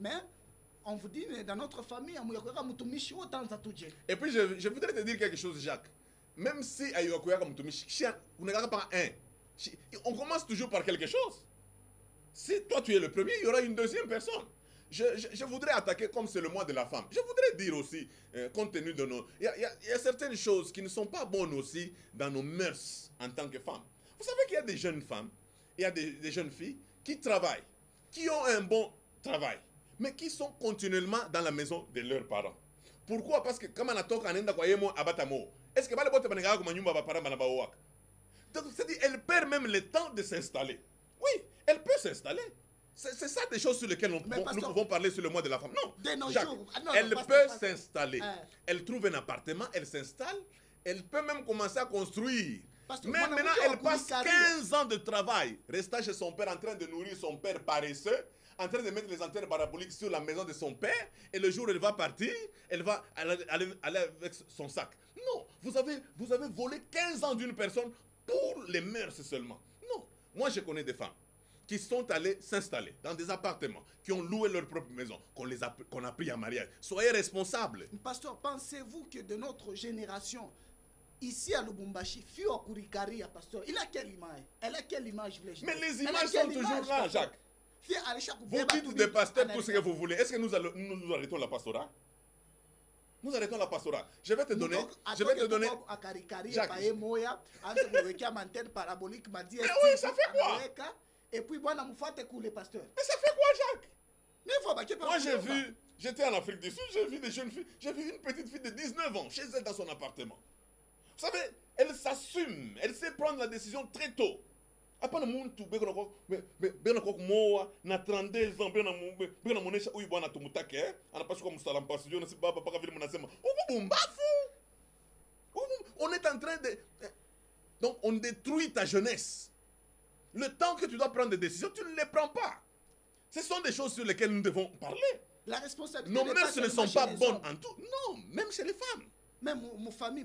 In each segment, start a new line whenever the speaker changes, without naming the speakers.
Mais on vous dit, dans notre famille,
et puis je voudrais te dire quelque chose, Jacques. Même si vous n'avez pas un, on commence toujours par quelque chose. Si toi tu es le premier, il y aura une deuxième personne. Je voudrais attaquer, comme c'est le mois de la femme, je voudrais dire aussi, compte tenu de nos... Il y a certaines choses qui ne sont pas bonnes aussi dans nos mœurs en tant que femmes. Vous savez qu'il y a des jeunes femmes, il y a des jeunes filles qui travaillent, qui ont un bon travail, mais qui sont continuellement dans la maison de leurs parents. Pourquoi? Parce que comme on a toqué en Inde, est-ce que donc, c'est-à-dire, elle perd même le temps de s'installer. Oui, elle peut s'installer. C'est ça des choses sur lesquelles nous pouvons parler sur le mois de la femme. Non, Jacques, elle peut s'installer. Elle trouve un appartement, elle s'installe, elle peut même commencer à construire. Mais maintenant, elle passe 15 ans de travail, restant chez son père, en train de nourrir son père paresseux, en train de mettre les antennes paraboliques sur la maison de son père, et le jour où elle va partir, elle va aller avec son sac. Non, vous avez volé 15 ans d'une personne pour les mœurs seulement. Non, moi je connais des femmes qui sont allées s'installer dans des appartements, qui ont loué leur propre maison, qu'on a pris en mariage. Soyez responsables.
Pasteur, pensez-vous que de notre génération, ici à Lubumbashi, Fio Kurikari, pasteur, il a quelle image? Elle a quelle image?
Mais les images sont toujours là, Jacques. Vous dites des pasteurs tout ce que vous voulez. Est-ce que nous arrêtons la pastorat? Nous arrêtons la pastorat. Je vais te donner. Jacques. Oui, ça fait quoi?
Et puis, moi, je fais couler, pasteur.
Mais ça fait quoi, Jacques? Moi, j'étais en Afrique du Sud, j'ai vu des jeunes filles. J'ai vu une petite fille de 19 ans chez elle dans son appartement. Vous savez, elle s'assume. Elle sait prendre la décision très tôt. Après, na 32 ans, on est en train de... Donc, on détruit ta jeunesse. Le temps que tu dois prendre des décisions, tu ne les prends pas. Ce sont des choses sur lesquelles nous devons parler.
La responsabilité.
Nos mœurs ne sont pas bonnes en tout. Non, même chez les femmes.
Même mon famille,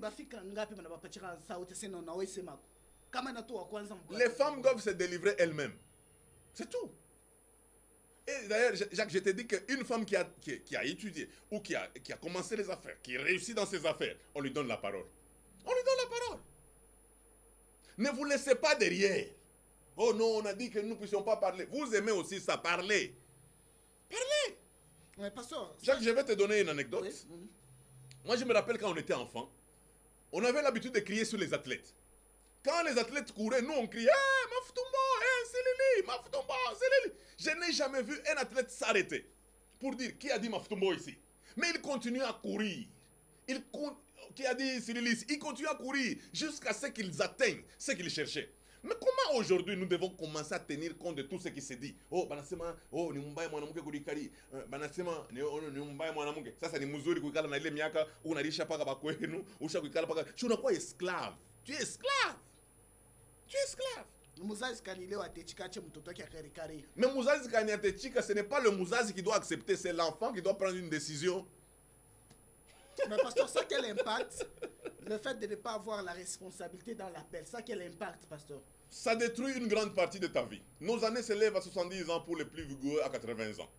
les femmes doivent se délivrer elles-mêmes. C'est tout. Et d'ailleurs, Jacques, je t'ai dit qu'une femme qui a étudié ou qui a commencé les affaires, qui réussit dans ses affaires, on lui donne la parole. On lui donne la parole. Ne vous laissez pas derrière. Oh non, on a dit que nous ne puissions pas parler. Vous aimez aussi ça, parler. Parlez.
Ouais, pasteur,
Jacques, je vais te donner une anecdote. Oui. Moi, je me rappelle quand on était enfant, on avait l'habitude de crier sur les athlètes. Quand les athlètes couraient, nous on criait hey, Maftumbo, hey, c'est Lili, Maftumbo, c'est Lili. Je n'ai jamais vu un athlète s'arrêter pour dire qui a dit Maftumbo ici. Mais il continue à courir. Qui a dit Sililis, il continue à courir jusqu'à ce qu'ils atteignent ce qu'ils cherchaient. Mais comment aujourd'hui nous devons commencer à tenir compte de tout ce qui se dit? Oh, banasema, oh, ni mumbai mwanamuke kurikari, banasema, ni mumbai mwanamuke. Sasa ni mzuri kuikala na ile miaka, unarisha paka bakwenu, usha kuikala paka. Tu unakuwa esclave. Tu es esclave. Tu es esclave. Mais Mouzazi Kanyatechika, ce n'est pas le Mouzazi qui doit accepter, c'est l'enfant qui doit prendre une décision.
Mais pasteur, ça quel impact? Le fait de ne pas avoir la responsabilité dans l'appel, ça quel impact, pasteur?
Ça détruit une grande partie de ta vie. Nos années s'élèvent à 70 ans pour les plus vigoureux à 80 ans.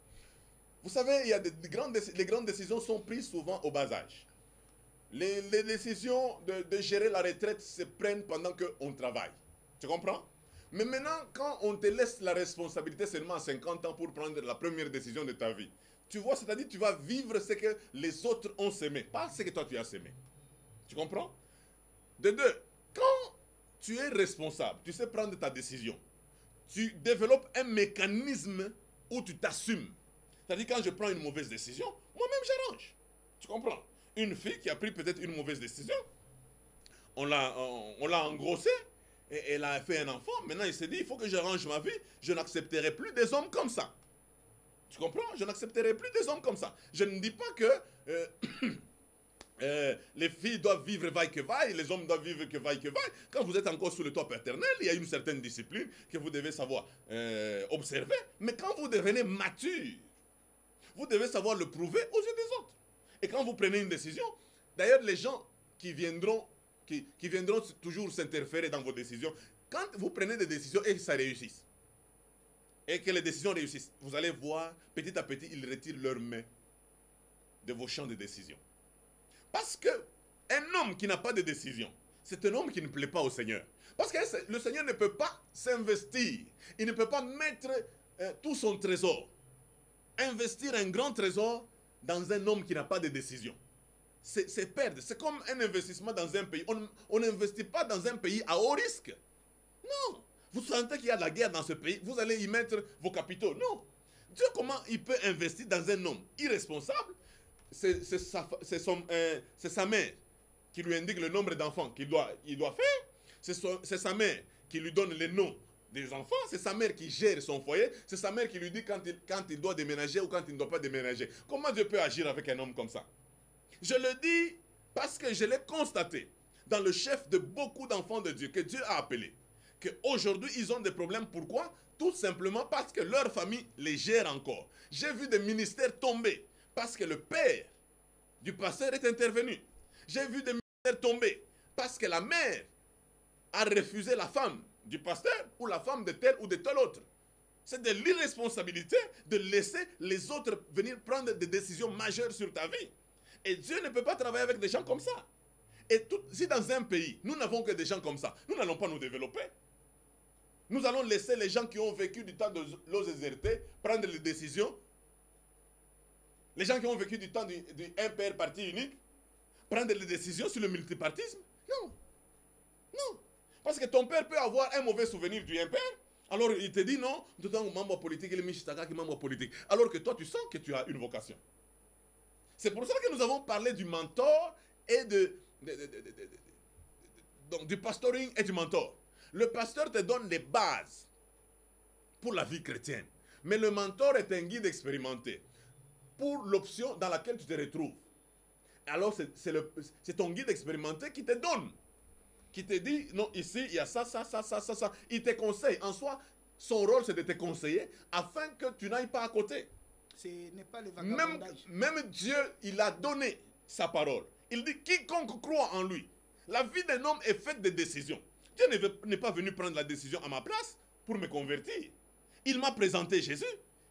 Vous savez, il y a les grandes décisions sont prises souvent au bas âge. Les décisions de gérer la retraite se prennent pendant qu'on travaille. Tu comprends? Mais maintenant, quand on te laisse la responsabilité seulement à 50 ans pour prendre la première décision de ta vie, tu vois, c'est-à-dire tu vas vivre ce que les autres ont semé, pas ce que toi tu as semé. Tu comprends? De deux, quand tu es responsable, tu sais prendre ta décision, tu développes un mécanisme où tu t'assumes. C'est-à-dire quand je prends une mauvaise décision, moi-même j'arrange. Tu comprends? Une fille qui a pris peut-être une mauvaise décision, on l'a engrossée, et elle a fait un enfant, maintenant il s'est dit, il faut que j'arrange ma vie, je n'accepterai plus des hommes comme ça. Tu comprends? Je n'accepterai plus des hommes comme ça. Je ne dis pas que les filles doivent vivre vaille que vaille, les hommes doivent vivre que vaille que vaille. Quand vous êtes encore sous le toit paternel, il y a une certaine discipline que vous devez savoir observer. Mais quand vous devenez mature, vous devez savoir le prouver aux yeux des autres. Et quand vous prenez une décision, d'ailleurs les gens qui viendront toujours s'interférer dans vos décisions, quand vous prenez des décisions et que ça réussisse, et que les décisions réussissent, vous allez voir, petit à petit, ils retirent leurs mains de vos champs de décision. Parce que un homme qui n'a pas de décision, c'est un homme qui ne plaît pas au Seigneur. Parce que le Seigneur ne peut pas s'investir. Il ne peut pas mettre tout son trésor, investir un grand trésor dans un homme qui n'a pas de décision. C'est perdre. C'est comme un investissement dans un pays. On n'investit pas dans un pays à haut risque. Non. Vous sentez qu'il y a de la guerre dans ce pays, vous allez y mettre vos capitaux. Non. Dieu, comment il peut investir dans un homme irresponsable? C'est sa mère qui lui indique le nombre d'enfants qu'il doit faire. C'est sa mère qui lui donne les noms des enfants. C'est sa mère qui gère son foyer. C'est sa mère qui lui dit quand il doit déménager ou quand il ne doit pas déménager. Comment Dieu peut agir avec un homme comme ça? Je le dis parce que je l'ai constaté dans le chef de beaucoup d'enfants de Dieu que Dieu a appelé. Qu'aujourd'hui, ils ont des problèmes. Pourquoi? Tout simplement parce que leur famille les gère encore. J'ai vu des ministères tomber parce que le père du pasteur est intervenu. J'ai vu des ministères tomber parce que la mère a refusé la femme du pasteur ou la femme de tel ou de tel autre. C'est de l'irresponsabilité de laisser les autres venir prendre des décisions majeures sur ta vie. Et Dieu ne peut pas travailler avec des gens comme ça. Et si dans un pays, nous n'avons que des gens comme ça, nous n'allons pas nous développer. Nous allons laisser les gens qui ont vécu du temps de l'OZRT prendre les décisions. Les gens qui ont vécu du temps du un père parti unique prendre les décisions sur le multipartisme. Non. Non. Parce que ton père peut avoir un mauvais souvenir du un père. Alors il te dit non, tout le temps membre politique, il est Michitaka qui est membre politique. Alors que toi tu sens que tu as une vocation. C'est pour ça que nous avons parlé du mentor et donc du pastoring et du mentor. Le pasteur te donne les bases pour la vie chrétienne. Mais le mentor est un guide expérimenté pour l'option dans laquelle tu te retrouves. Alors c'est ton guide expérimenté qui te donne. Qui te dit, non, ici, il y a ça. Il te conseille. En soi, son rôle, c'est de te conseiller afin que tu n'ailles pas à côté.
Ce n'est pas le vagabondage.
Même Dieu, il a donné sa parole. Il dit, quiconque croit en lui. La vie d'un homme est faite de décisions. Dieu n'est pas venu prendre la décision à ma place pour me convertir. Il m'a présenté Jésus.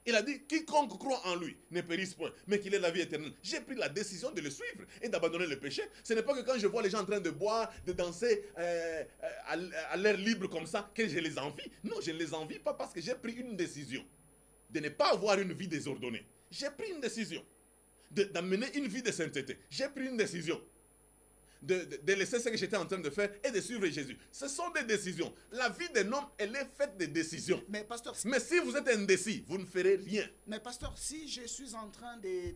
Il a dit, quiconque croit en lui ne périsse point, mais qu'il ait la vie éternelle. J'ai pris la décision de le suivre et d'abandonner le péché. Ce n'est pas que quand je vois les gens en train de boire, de danser à l'air libre comme ça, que je les envie. Non, je ne les envie pas parce que j'ai pris une décision de ne pas avoir une vie désordonnée. J'ai pris une décision d'amener une vie de sainteté. J'ai pris une décision de laisser ce que j'étais en train de faire et de suivre Jésus. Ce sont des décisions. La vie d'un homme, elle est faite de décisions.
Mais pasteur,
mais si vous êtes indécis, vous ne ferez rien.
Mais pasteur, si je suis en train de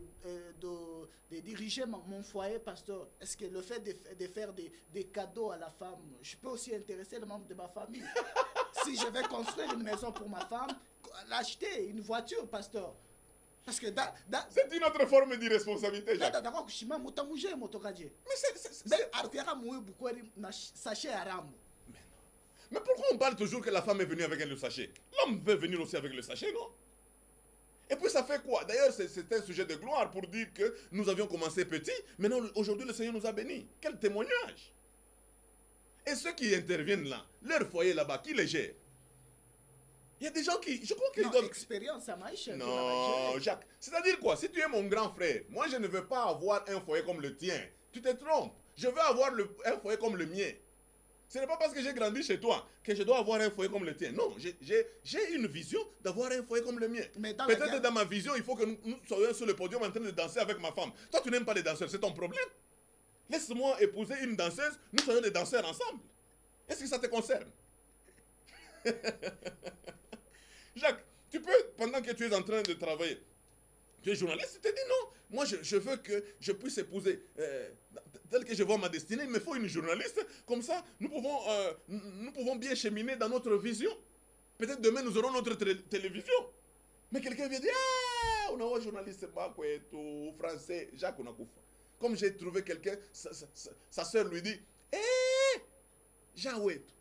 diriger mon foyer, pasteur, est-ce que le fait de faire des cadeaux à la femme, je peux aussi intéresser les membres de ma famille? Si je vais construire une maison pour ma femme, l'acheter, une voiture, pasteur. Parce que
c'est une autre forme d'irresponsabilité, Jacques. Mais pourquoi on parle toujours que la femme est venue avec le sachet? L'homme peut venir aussi avec le sachet, non? Et puis ça fait quoi? D'ailleurs, c'est un sujet de gloire pour dire que nous avions commencé petit, maintenant aujourd'hui le Seigneur nous a bénis. Quel témoignage! Et ceux qui interviennent là, leur foyer là-bas, qui les gère? Il y a des gens qui, je crois qu'ils doivent...
expérience à Maïcha.
Non, Jacques. C'est-à-dire quoi? Si tu es mon grand frère, moi je ne veux pas avoir un foyer comme le tien. Tu te trompes. Je veux avoir un foyer comme le mien. Ce n'est pas parce que j'ai grandi chez toi que je dois avoir un foyer comme le tien. Non, j'ai une vision d'avoir un foyer comme le mien. Peut-être dans ma vision, il faut que nous soyons sur le podium en train de danser avec ma femme. Toi, tu n'aimes pas les danseurs, c'est ton problème. Laisse-moi épouser une danseuse, nous soyons des danseurs ensemble. Est-ce que ça te concerne? Jacques, tu peux, pendant que tu es en train de travailler, tu es journaliste, tu te dis non, moi je veux que je puisse épouser, tel que je vois ma destinée, il me faut une journaliste, comme ça nous pouvons bien cheminer dans notre vision. Peut-être demain nous aurons notre télévision. Mais quelqu'un vient dire, ah, on a un journaliste français, Jacques Onakufa. Comme j'ai trouvé quelqu'un, sa soeur lui dit, hé, Jean Wetu.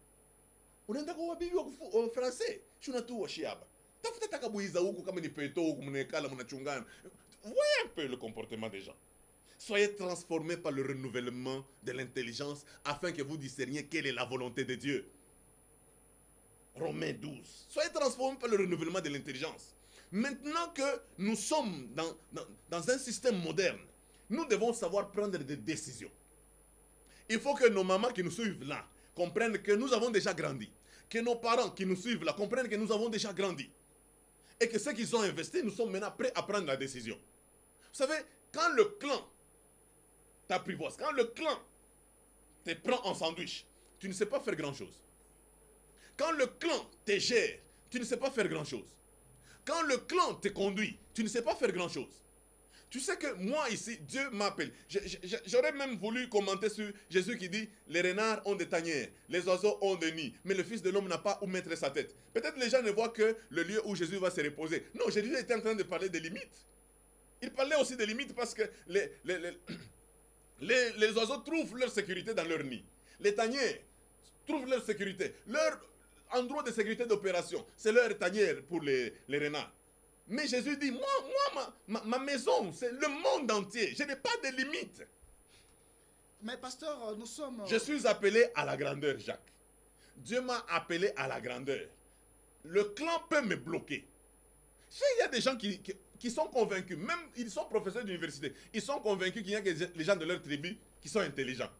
Unaenda kwa bibi wa français shuna tu washiaba tafuta takabuiza huko kama ni peto huko mnekala mnachungana. Voyez un peu le comportement des gens. Soyez transformés par le renouvellement de l'intelligence afin que vous discerniez quelle est la volonté de Dieu. Romains 12. Soyez transformés par le renouvellement de l'intelligence. Maintenant que nous sommes dans un système moderne, nous devons savoir prendre des décisions. Il faut que nos mamans qui nous suivent là comprennent que nous avons déjà grandi. Que nos parents qui nous suivent là comprennent que nous avons déjà grandi. Et que ceux qui ont investi, nous sommes maintenant prêts à prendre la décision. Vous savez, quand le clan t'apprivoise, quand le clan te prend en sandwich, tu ne sais pas faire grand-chose. Quand le clan te gère, tu ne sais pas faire grand-chose. Quand le clan te conduit, tu ne sais pas faire grand-chose. Tu sais que moi ici, Dieu m'appelle. J'aurais même voulu commenter sur Jésus qui dit, les renards ont des tanières, les oiseaux ont des nids, mais le Fils de l'homme n'a pas où mettre sa tête. Peut-être les gens ne voient que le lieu où Jésus va se reposer. Non, Jésus était en train de parler des limites. Il parlait aussi des limites parce que les oiseaux trouvent leur sécurité dans leur nid. Les tanières trouvent leur sécurité. Leur endroit de sécurité d'opération, c'est leur tanière pour les renards. Mais Jésus dit, ma maison, c'est le monde entier. Je n'ai pas de limites.
Mais pasteur, nous sommes...
Je suis appelé à la grandeur, Jacques. Dieu m'a appelé à la grandeur. Le clan peut me bloquer. Il y a des gens qui sont convaincus, même ils sont professeurs d'université, ils sont convaincus qu'il y a que les gens de leur tribu qui sont intelligents.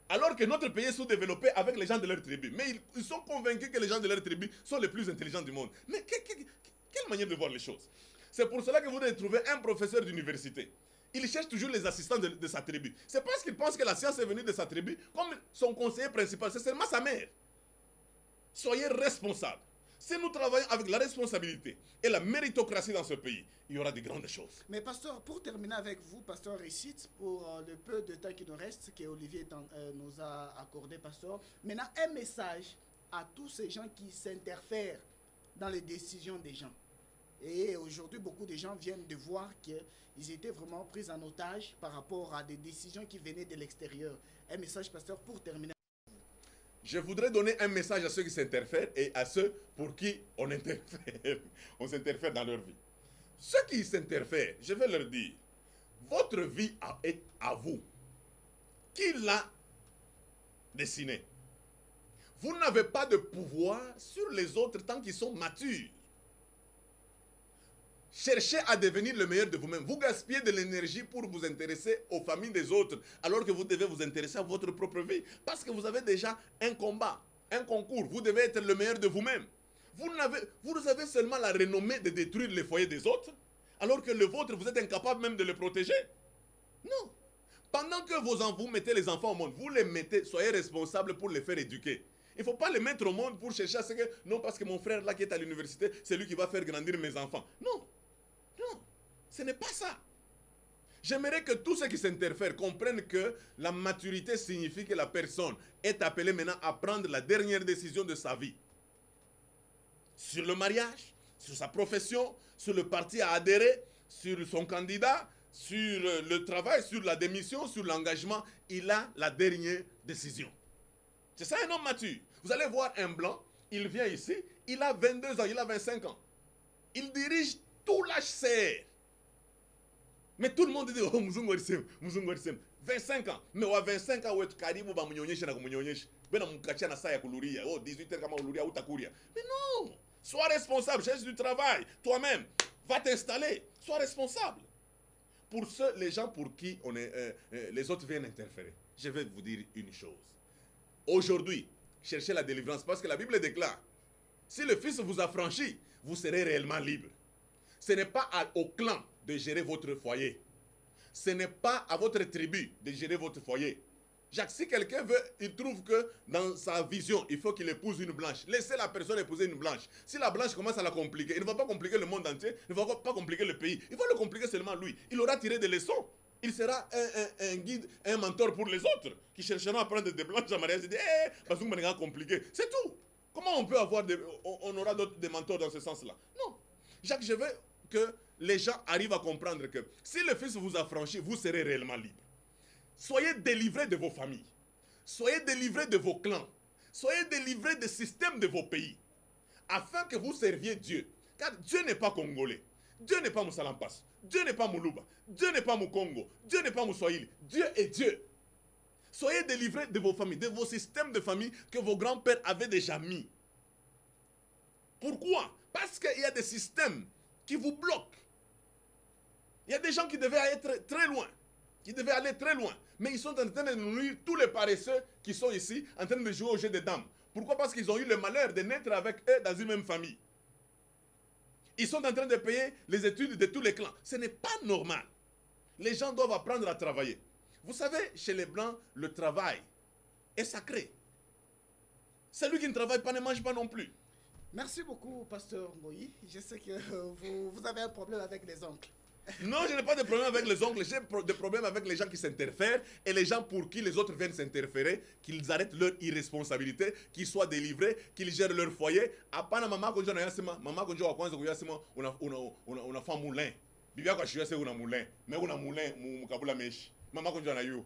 Alors que notre pays est sous-développé avec les gens de leur tribu. Mais ils sont convaincus que les gens de leur tribu sont les plus intelligents du monde. Mais quelle manière de voir les choses? C'est pour cela que vous devez trouver un professeur d'université. Il cherche toujours les assistants de sa tribu. C'est parce qu'il pense que la science est venue de sa tribu, comme son conseiller principal, c'est seulement sa mère. Soyez responsables. Si nous travaillons avec la responsabilité et la méritocratie dans ce pays, il y aura de grandes choses.
Mais pasteur, pour terminer avec vous, pasteur Récite, pour le peu de temps qui nous reste, que Olivier nous a accordé, pasteur, maintenant un message à tous ces gens qui s'interfèrent dans les décisions des gens. Et aujourd'hui, beaucoup de gens viennent de voir qu'ils étaient vraiment pris en otage par rapport à des décisions qui venaient de l'extérieur. Un message, pasteur, pour terminer.
Je voudrais donner un message à ceux qui s'interfèrent et à ceux pour qui on interfère. On s'interfère dans leur vie. Ceux qui s'interfèrent, je vais leur dire, votre vie est à vous. Qui l'a dessinée? Vous n'avez pas de pouvoir sur les autres tant qu'ils sont matures. Cherchez à devenir le meilleur de vous-même. Vous gaspillez de l'énergie pour vous intéresser aux familles des autres, alors que vous devez vous intéresser à votre propre vie. Parce que vous avez déjà un combat, un concours. Vous devez être le meilleur de vous-même. Vous avez seulement la renommée de détruire les foyers des autres, alors que le vôtre, vous êtes incapable même de le protéger. Non. Pendant que vous mettez les enfants au monde, vous les mettez, soyez responsables pour les faire éduquer. Il ne faut pas les mettre au monde pour chercher à ce que, non, parce que mon frère là qui est à l'université, c'est lui qui va faire grandir mes enfants. Non. Non, ce n'est pas ça. J'aimerais que tous ceux qui s'interfèrent comprennent que la maturité signifie que la personne est appelée maintenant à prendre la dernière décision de sa vie. Sur le mariage, sur sa profession, sur le parti à adhérer, sur son candidat, sur le travail, sur la démission, sur l'engagement, il a la dernière décision. C'est ça un homme mature. Vous allez voir un blanc, il vient ici, il a 22 ans, il a 25 ans. Il dirige tout l'HCR. Mais tout le monde dit, oh, Muzungu Arisem. 25 ans. Mais à 25 ans, tu karibu ba munyonyesha na kumunyonyesha. Bena mukacha na saa ya kuluria. Oh, 18 heures kama uluria utakuria. Mais non! Sois responsable, cherche du travail. Toi-même, va t'installer. Sois responsable. Pour ceux, les gens pour qui les autres viennent interférer, je vais vous dire une chose. Aujourd'hui, cherchez la délivrance parce que la Bible déclare, si le Fils vous a franchi, vous serez réellement libre. Ce n'est pas au clan de gérer votre foyer. Ce n'est pas à votre tribu de gérer votre foyer. Jacques, si quelqu'un veut, il trouve que dans sa vision, il faut qu'il épouse une blanche. Laissez la personne épouser une blanche. Si la blanche commence à la compliquer, il ne va pas compliquer le monde entier, il ne va pas compliquer le pays. Il va le compliquer seulement lui. Il aura tiré des leçons. Il sera un guide, un mentor pour les autres qui chercheront à prendre des blanches en mariage et dire, parce que c'est compliqué. C'est tout. Comment on peut avoir on aura des mentors dans ce sens-là? Non. Jacques, je veux que les gens arrivent à comprendre que si le Fils vous a franchi, vous serez réellement libre. Soyez délivrés de vos familles. Soyez délivrés de vos clans. Soyez délivrés des systèmes de vos pays. Afin que vous serviez Dieu. Car Dieu n'est pas congolais. Dieu n'est pas Moussalampas. Dieu n'est pas Moulouba. Dieu n'est pas Moukongo. Dieu n'est pas Moussoïli. Dieu est Dieu. Soyez délivrés de vos familles, de vos systèmes de famille que vos grands-pères avaient déjà mis. Pourquoi? Parce qu'il y a des systèmes qui vous bloquent. Il y a des gens qui devaient être très loin, qui devaient aller très loin, mais ils sont en train de nourrir tous les paresseux qui sont ici, en train de jouer au jeu des dames. Pourquoi? Parce qu'ils ont eu le malheur de naître avec eux dans une même famille. Ils sont en train de payer les études de tous les clans. Ce n'est pas normal. Les gens doivent apprendre à travailler. Vous savez, chez les Blancs, le travail est sacré. Celui qui ne travaille pas ne mange pas non plus.
Merci beaucoup, pasteur Ngoyi. Je sais que vous avez un problème avec les oncles.
Non, je n'ai pas de problème avec les oncles. J'ai des problèmes avec les gens qui s'interfèrent et les gens pour qui les autres viennent s'interférer, qu'ils arrêtent leur irresponsabilité, qu'ils soient délivrés, qu'ils gèrent leur foyer. Apana maman quand maman quand on a fait un moulin. Bibia quand je suis un moulin, mais on a moulin, mon kabula mèche. Maman quand on a eu.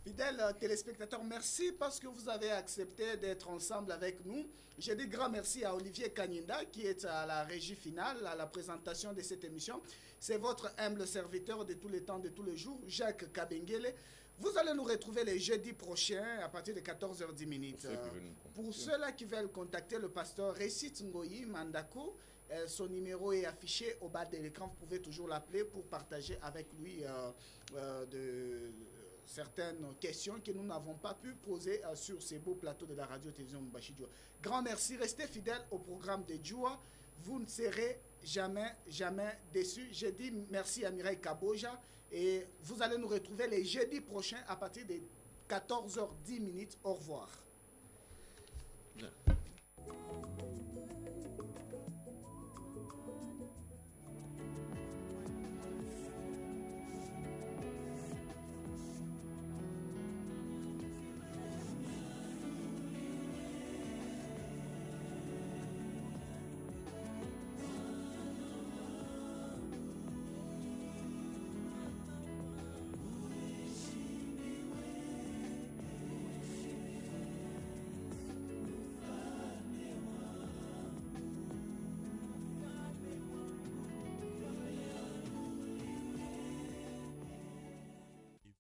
Fidèles téléspectateurs, merci parce que vous avez accepté d'être ensemble avec nous. Je dis grand merci à Olivier Kanyinda qui est à la régie finale, à la présentation de cette émission. C'est votre humble serviteur de tous les temps, de tous les jours, Jacques Kabengele. Vous allez nous retrouver les jeudis prochains à partir de 14h10. Pour ceux-là qui veulent contacter le pasteur Récit Ngoyi Mandako, son numéro est affiché au bas de l'écran. Vous pouvez toujours l'appeler pour partager avec lui certaines questions que nous n'avons pas pu poser sur ces beaux plateaux de la radio-télévision Mbashi Djoua. Grand merci, restez fidèles au programme de Djoua. Vous ne serez jamais déçus. Je dis merci à Mireille Kaboja et vous allez nous retrouver les jeudis prochains à partir de 14h10. Au revoir.